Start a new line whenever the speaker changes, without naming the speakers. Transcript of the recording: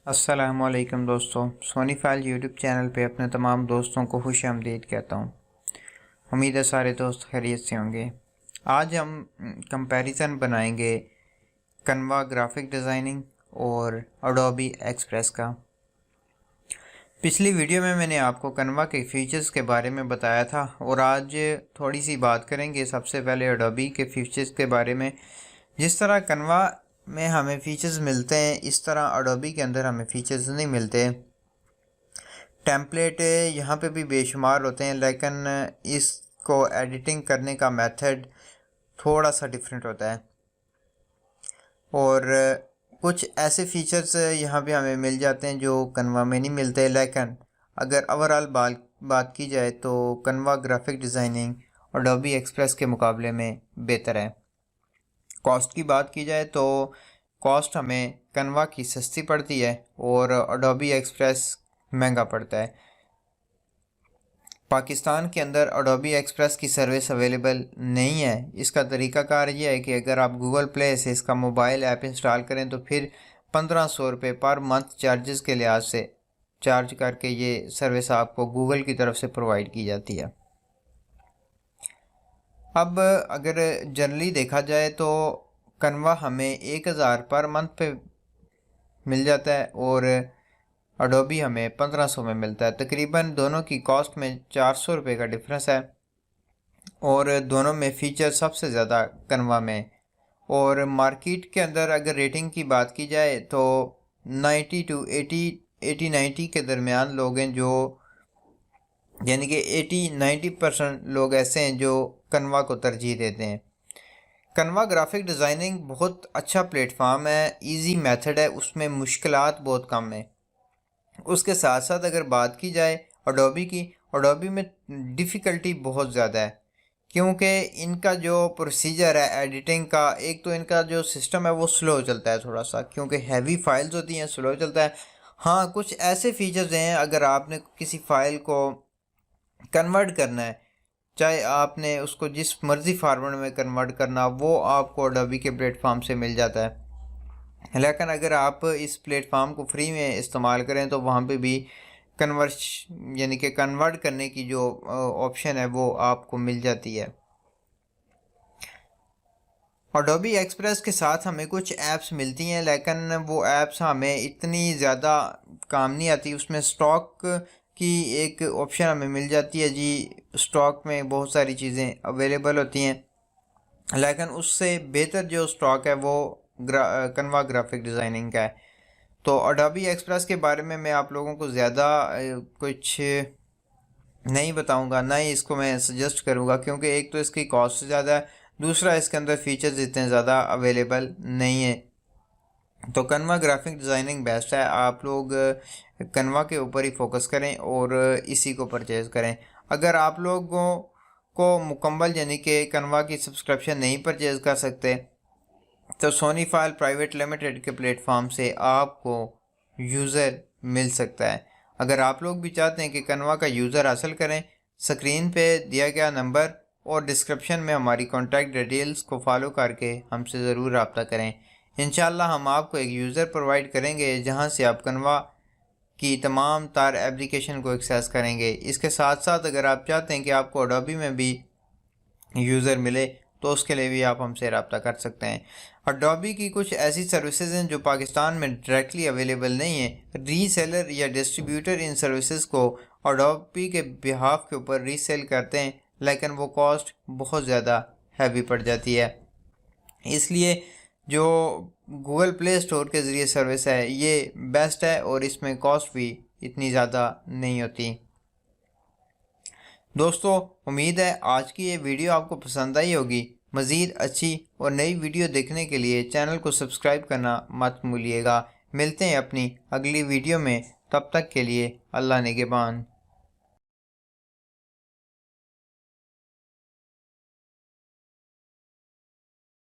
अस्सलामुअलैकुम दोस्तों, Soni file YouTube channel पे अपने तमाम दोस्तों को खुश आमदीद कहता हूँ। उम्मीद है सारे दोस्त खैरियत से होंगे। आज हम कंपैरिजन बनाएंगे कनवा ग्राफिक डिज़ाइनिंग और एडोबी एक्सप्रेस का। पिछली वीडियो में मैंने आपको कनवा के फीचर्स के बारे में बताया था और आज थोड़ी सी बात करेंगे सबसे पहले एडोबी के फीचर्स के बारे में। जिस तरह कनवा में हमें फीचर्स मिलते हैं इस तरह एडोबी के अंदर हमें फीचर्स नहीं मिलते। टेम्पलेट यहाँ पे भी बेशुमार होते हैं, लेकिन इसको एडिटिंग करने का मेथड थोड़ा सा डिफरेंट होता है और कुछ ऐसे फीचर्स यहाँ पे हमें मिल जाते हैं जो कनवा में नहीं मिलते। लेकिन अगर ओवरऑल बात की जाए तो कनवा ग्राफिक डिज़ाइनिंग एडोबी एक्सप्रेस के मुकाबले में बेहतर है। कॉस्ट की बात की जाए तो कॉस्ट हमें कनवा की सस्ती पड़ती है और एडोबी एक्सप्रेस महंगा पड़ता है। पाकिस्तान के अंदर एडोबी एक्सप्रेस की सर्विस अवेलेबल नहीं है। इसका तरीक़ाकार ये है कि अगर आप गूगल प्ले से इसका मोबाइल ऐप इंस्टॉल करें तो फिर 1500 रुपये पर मंथ चार्जेस के लिहाज से चार्ज करके ये सर्विस आपको गूगल की तरफ से प्रोवाइड की जाती है। अब अगर जनरली देखा जाए तो कनवा हमें 1000 पर मंथ पे मिल जाता है और एडोबी हमें 1500 में मिलता है। तकरीबन दोनों की कॉस्ट में 400 रुपये का डिफरेंस है और दोनों में फ़ीचर सबसे ज़्यादा कनवा में। और मार्केट के अंदर अगर रेटिंग की बात की जाए तो 90 टू 80-90 के दरमियान लोग हैं, जो यानी कि 80-90% लोग ऐसे हैं जो कनवा को तरजीह देते हैं। कनवा ग्राफिक डिज़ाइनिंग बहुत अच्छा प्लेटफॉर्म है, इजी मेथड है, उसमें मुश्किलात बहुत कम है। उसके साथ साथ अगर बात की जाए एडोबी की, एडोबी में डिफ़िकल्टी बहुत ज़्यादा है क्योंकि इनका जो प्रोसीजर है एडिटिंग का, एक तो इनका जो सिस्टम है वो स्लो चलता है थोड़ा सा, क्योंकि हैवी फाइल्स होती हैं, स्लो चलता है। हाँ, कुछ ऐसे फीचर्स हैं अगर आपने किसी फ़ाइल को कन्वर्ट करना है, चाहे आपने उसको जिस मर्ज़ी फार्मेट में कन्वर्ट करना, वो आपको एडोबी के प्लेटफॉर्म से मिल जाता है। लेकिन अगर आप इस प्लेटफॉर्म को फ्री में इस्तेमाल करें तो वहाँ पे भी यानी कि कन्वर्ट करने की जो ऑप्शन है वो आपको मिल जाती है। एडोबी एक्सप्रेस के साथ हमें कुछ ऐप्स मिलती हैं, लेकिन वो ऐप्स हमें इतनी ज़्यादा काम नहीं आती। उसमें स्टॉक की एक ऑप्शन हमें मिल जाती है जी, स्टॉक में बहुत सारी चीज़ें अवेलेबल होती हैं, लेकिन उससे बेहतर जो स्टॉक है वो कनवा ग्राफिक डिज़ाइनिंग का है। तो एडोबी एक्सप्रेस के बारे में मैं आप लोगों को ज़्यादा कुछ नहीं बताऊंगा, ना ही इसको मैं सजेस्ट करूंगा, क्योंकि एक तो इसकी कॉस्ट ज़्यादा है, दूसरा इसके अंदर फीचर्स इतने ज़्यादा अवेलेबल नहीं है। तो कनवा ग्राफिक डिज़ाइनिंग बेस्ट है। आप लोग कनवा के ऊपर ही फोकस करें और इसी को परचेज़ करें। अगर आप लोगों को मुकम्मल यानी कि कनवा की सब्सक्रिप्शन नहीं परचेज़ कर सकते तो सोनी फाइल प्राइवेट लिमिटेड के प्लेटफॉर्म से आपको यूज़र मिल सकता है। अगर आप लोग भी चाहते हैं कि कनवा का यूज़र हासिल करें, स्क्रीन पे दिया गया नंबर और डिस्क्रिप्शन में हमारी कॉन्टैक्ट डिटेल्स को फॉलो करके हमसे ज़रूर रब्ता करें। इंशाल्लाह हम आपको एक यूज़र प्रोवाइड करेंगे जहां से आप कनवा की तमाम तार एप्लीकेशन को एक्सेस करेंगे। इसके साथ साथ अगर आप चाहते हैं कि आपको एडोबी में भी यूज़र मिले तो उसके लिए भी आप हमसे रब्ता कर सकते हैं। एडोबी की कुछ ऐसी सर्विसेज हैं जो पाकिस्तान में डायरेक्टली अवेलेबल नहीं है। रीसेलर या डिस्ट्रीब्यूटर इन सर्विसेज को एडोबी के बिहाफ के ऊपर रीसेल करते हैं, लेकिन वो कॉस्ट बहुत ज़्यादा हैवी पड़ जाती है। इसलिए जो गूगल प्ले स्टोर के ज़रिए सर्विस है ये बेस्ट है और इसमें कॉस्ट भी इतनी ज़्यादा नहीं होती। दोस्तों, उम्मीद है आज की ये वीडियो आपको पसंद आई होगी। मज़ीद अच्छी और नई वीडियो देखने के लिए चैनल को सब्सक्राइब करना मत भूलिएगा। मिलते हैं अपनी अगली वीडियो में, तब तक के लिए अल्लाह निगहबान।